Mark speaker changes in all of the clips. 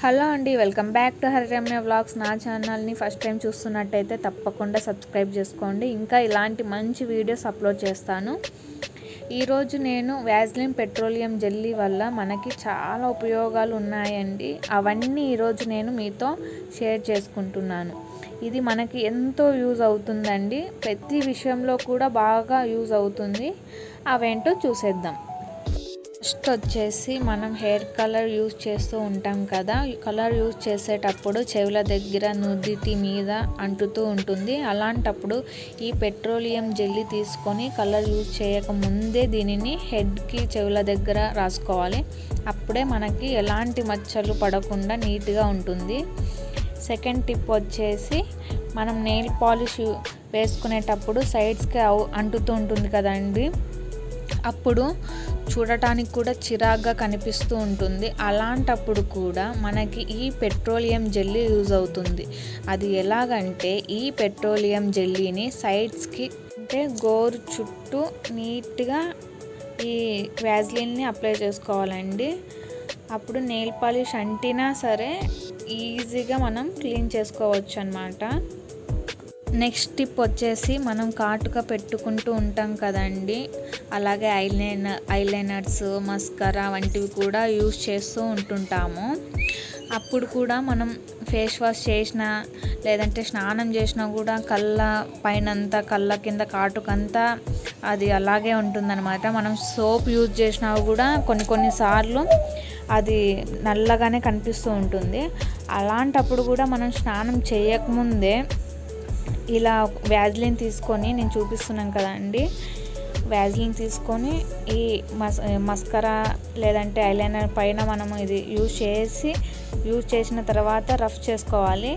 Speaker 1: Hello అండి, welcome back to హరిరమ్య vlogs. నా ఛానల్ని ఫస్ట్ టైం చూస్తున్నట్టయితే తప్పకుండా సబ్స్క్రైబ్ చేసుకోండి. ఇంకా ఇలాంటి మంచి వీడియోస్ అప్లోడ్ చేస్తాను. ఈరోజు నేను వ్యాజ్లిన్ పెట్రోలియం జెల్లీ వల్ల మనకి చాలా ఉపయోగాలు ఉన్నాయండి. అవన్నీ ఈరోజు నేను మీతో షేర్ చేసుకుంటున్నాను. ఇది మనకి ఎంతో యూజ్ అవుతుందండి. ప్రతి విషయంలో కూడా బాగా యూజ్ అవుతుంది. అవేంటో చూసేద్దాం. ఫస్ట్ వచ్చేసి మనం హెయిర్ కలర్ యూజ్ చేస్తూ ఉంటాం కదా. కలర్ యూజ్ చేసేటప్పుడు చెవుల దగ్గర, నుదిటి మీద అంటుతూ ఉంటుంది. అలాంటప్పుడు ఈ పెట్రోలియం జెల్లీ తీసుకొని కలర్ యూజ్ చేయకముందే దీనిని హెడ్కి, చెవుల దగ్గర రాసుకోవాలి. అప్పుడే మనకి ఎలాంటి మచ్చలు పడకుండా నీట్గా ఉంటుంది. సెకండ్ టిప్ వచ్చేసి మనం నెయిల్ పాలిష్ వేసుకునేటప్పుడు సైడ్స్కి అంటుతూ ఉంటుంది కదండి. అప్పుడు చూడటానికి కూడా చిరాగ్గా కనిపిస్తూ ఉంటుంది. అలాంటప్పుడు కూడా మనకి ఈ పెట్రోలియం జెల్లీ యూజ్ అవుతుంది. అది ఎలాగంటే ఈ పెట్రోలియం జెల్లీని సైడ్స్కి అంటే గోరు చుట్టూ నీట్గా ఈ వ్యాజ్లిన్ని అప్లై చేసుకోవాలండి. అప్పుడు నెయిల్ పాలిష్ అంటినా సరే ఈజీగా మనం క్లీన్ చేసుకోవచ్చు అన్నమాట. నెక్స్ట్ టిప్ వచ్చేసి మనం కాటుక పెట్టుకుంటూ ఉంటాం కదండి. అలాగే ఐలైనర్స్, మస్కరా వంటివి కూడా యూజ్ చేస్తూ ఉంటుంటాము. అప్పుడు కూడా మనం ఫేస్ వాష్ చేసినా లేదంటే స్నానం చేసినా కూడా కళ్ళ పైనంతా, కళ్ళ కింద కాటుకంతా అది అలాగే ఉంటుందన్నమాట. మనం సోప్ యూజ్ చేసినా కూడా కొన్నిసార్లు అది నల్లగానే కనిపిస్తూ ఉంటుంది. అలాంటప్పుడు కూడా మనం స్నానం చేయకముందే ఇలా వ్యాజ్లిన్ తీసుకొని, నేను చూపిస్తున్నాను కదండి, వ్యాజ్లిన్ తీసుకొని ఈ మస్కరా లేదంటే ఐలైనర్ పైన మనము ఇది యూజ్ చేసిన తర్వాత రఫ్ చేసుకోవాలి.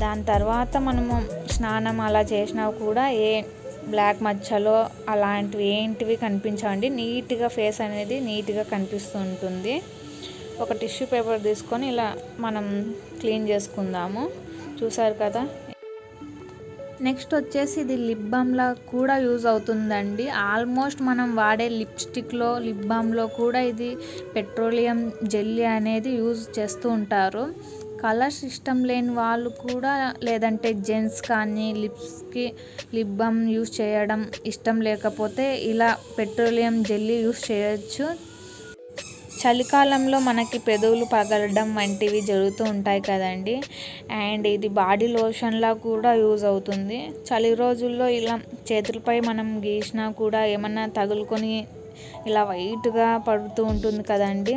Speaker 1: దాని తర్వాత మనము స్నానం అలా చేసినా కూడా ఏ బ్లాక్ మచ్చలో అలాంటివి ఏంటివి కనిపించవండి. నీట్గా ఫేస్ అనేది నీట్గా కనిపిస్తూ ఉంటుంది. ఒక టిష్యూ పేపర్ తీసుకొని ఇలా మనం క్లీన్ చేసుకుందాము. చూసారు కదా. నెక్స్ట్ వచ్చేసి ఇది లిప్ బామ్లా కూడా యూజ్ అవుతుందండి. ఆల్మోస్ట్ మనం వాడే లిప్స్టిక్లో, లిప్ బామ్లో కూడా ఇది పెట్రోలియం జెల్లీ అనేది యూజ్ చేస్తూ ఉంటారు. కలర్స్ ఇష్టం లేని వాళ్ళు కూడా, లేదంటే జెంట్స్ కానీ లిప్స్కి లిప్ బామ్ యూజ్ చేయడం ఇష్టం లేకపోతే ఇలా పెట్రోలియం జెల్లీ యూజ్ చేయొచ్చు. చలికాలంలో మనకి పెదవులు పగలడం వంటివి జరుగుతూ ఉంటాయి కదండి. అండ్ ఇది బాడీ లోషన్లా కూడా యూజ్ అవుతుంది. చలి రోజుల్లో ఇలా చేతులపై మనం గీసినా కూడా ఏమన్నా తగులుకొని ఇలా వైట్గా పడుతూ ఉంటుంది కదండి.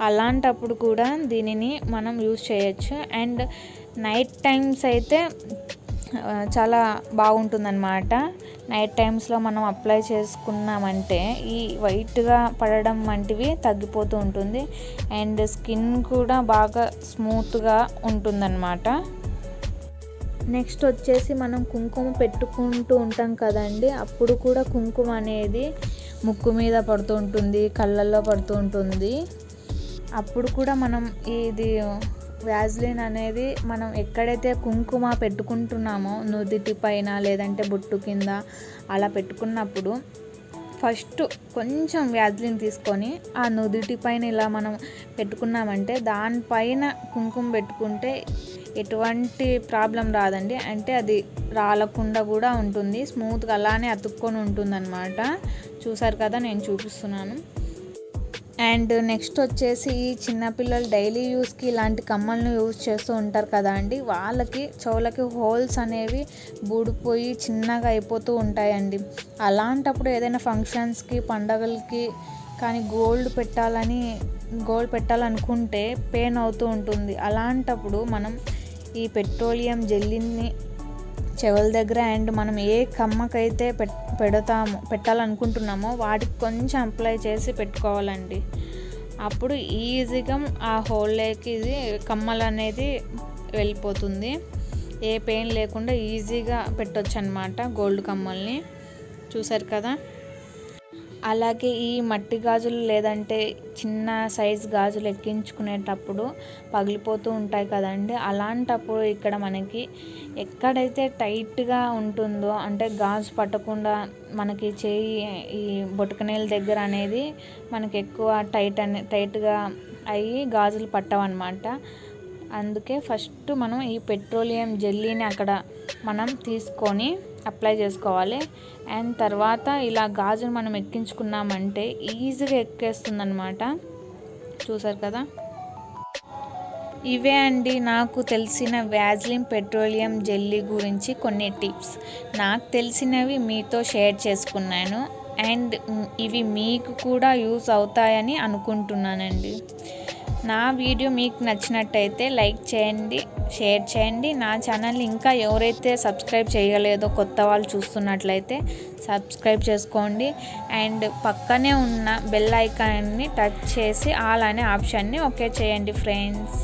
Speaker 1: అలాంటప్పుడు కూడా దీనిని మనం యూజ్ చేయొచ్చు. అండ్ నైట్ టైమ్స్ అయితే చాలా బాగుంటుందన్నమాట. నైట్ టైమ్స్లో మనం అప్లై చేసుకున్నామంటే ఈ వైట్గా పడడం వంటివి తగ్గిపోతూ ఉంటుంది. అండ్ స్కిన్ కూడా బాగా స్మూత్గా ఉంటుందన్నమాట. నెక్స్ట్ వచ్చేసి మనం కుంకుమ పెట్టుకుంటూ ఉంటాం కదండి. అప్పుడు కూడా కుంకుమ అనేది ముక్కు మీద పడుతూ ఉంటుంది, కళ్ళల్లో పడుతూ ఉంటుంది. అప్పుడు కూడా మనం ఇది వ్యాజ్లిన్ అనేది మనం ఎక్కడైతే కుంకుమ పెట్టుకుంటున్నామో నుదిటి పైన లేదంటే బొట్టు కింద అలా పెట్టుకున్నప్పుడు ఫస్ట్ కొంచెం వ్యాజ్లిన్ తీసుకొని ఆ నుదిటి పైన ఇలా మనం పెట్టుకున్నామంటే దానిపైన కుంకుమ పెట్టుకుంటే ఎటువంటి ప్రాబ్లం రాదండి. అంటే అది రాలకుండా కూడా ఉంటుంది, స్మూత్గా అలానే అతుక్కొని ఉంటుందన్నమాట. చూసారు కదా, నేను చూపిస్తున్నాను. అండ్ నెక్స్ట్ వచ్చేసి ఈ చిన్నపిల్లలు డైలీ యూస్కి ఇలాంటి కమ్మలను యూజ్ చేస్తూ ఉంటారు కదా అండి. వాళ్ళకి చెవులకి హోల్స్ అనేవి బూడిపోయి చిన్నగా అయిపోతూ ఉంటాయండి. అలాంటప్పుడు ఏదైనా ఫంక్షన్స్కి, పండగలకి కానీ గోల్డ్ పెట్టాలనుకుంటే పెయిన్ అవుతూ ఉంటుంది. అలాంటప్పుడు మనం ఈ పెట్రోలియం జెల్లీని చెవుల దగ్గర అండ్ మనం ఏ కమ్మకైతే పెట్టాలనుకుంటున్నామో వాటికి కొంచెం అప్లై చేసి పెట్టుకోవాలండి. అప్పుడు ఈజీగా ఆ హోల్లోకి ఇది కమ్మలు అనేది వెళ్ళిపోతుంది. ఏ పెయిన్ లేకుండా ఈజీగా పెట్టొచ్చు అన్నమాట గోల్డ్ కమ్మల్ని. చూసారు కదా. అలాగే ఈ మట్టి గాజులు లేదంటే చిన్న సైజ్ గాజులు ఎక్కించుకునేటప్పుడు పగిలిపోతూ ఉంటాయి కదండి. అలాంటప్పుడు ఇక్కడ మనకి ఎక్కడైతే టైట్గా ఉంటుందో, అంటే గాజు పట్టకుండా మనకి చేయి ఈ బొటకనేల దగ్గర అనేది మనకి ఎక్కువ టైట్గా అయ్యి గాజులు పట్టవన్నమాట. అందుకే ఫస్ట్ మనం ఈ పెట్రోలియం జెల్లీని అక్కడ మనం తీసుకొని అప్లై చేసుకోవాలి. అండ్ తర్వాత ఇలా గాజును మనం ఎక్కించుకున్నామంటే ఈజీగా ఎక్కేస్తుంది అన్నమాట. చూసారు కదా, ఇవే అండి నాకు తెలిసిన వ్యాజ్లిన్ పెట్రోలియం జెల్లీ గురించి కొన్ని టిప్స్. నాకు తెలిసినవి మీతో షేర్ చేసుకున్నాను. అండ్ ఇవి మీకు కూడా యూస్ అవుతాయని అనుకుంటున్నానండి. నా వీడియో మీకు నచ్చినట్టయితే లైక్ చేయండి, షేర్ చేయండి. నా ఛానల్ని ఇంకా ఎవరైతే సబ్స్క్రైబ్ చేయలేదో కొత్త వాళ్ళు చూస్తున్నట్లయితే సబ్స్క్రైబ్ చేసుకోండి. అండ్ పక్కనే ఉన్న బెల్ ఐకాన్ని టచ్ చేసి ఆల్ అనే ఆప్షన్ని ఓకే చేయండి ఫ్రెండ్స్.